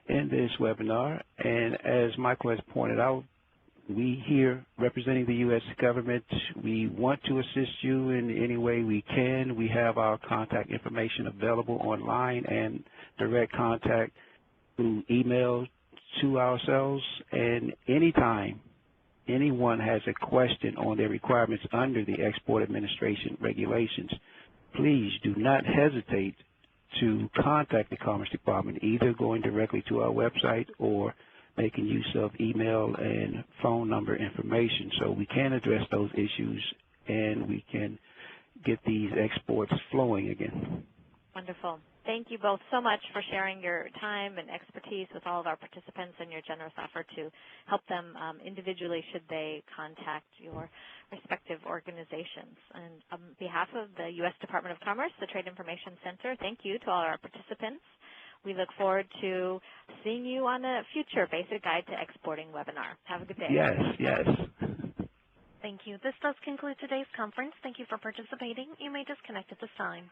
C: in this webinar. And as Michael has pointed out, we here representing the U.S. government, we want to assist you in any way we can. We have our contact information available online and direct contact through email to ourselves. And anytime anyone has a question on their requirements under the Export Administration regulations, please do not hesitate to contact the Commerce Department, either going directly to our website or making use of email and phone number information, so we can address those issues and we can get these exports flowing again.
B: Wonderful. Thank you both so much for sharing your time and expertise with all of our participants and your generous offer to help them individually should they contact your respective organizations. And on behalf of the U.S. Department of Commerce, the Trade Information Center, thank you to all our participants. We look forward to seeing you on a future Basic Guide to Exporting webinar. Have a good day.
C: Yes, yes.
A: Thank you. This does conclude today's conference. Thank you for participating. You may disconnect at this time.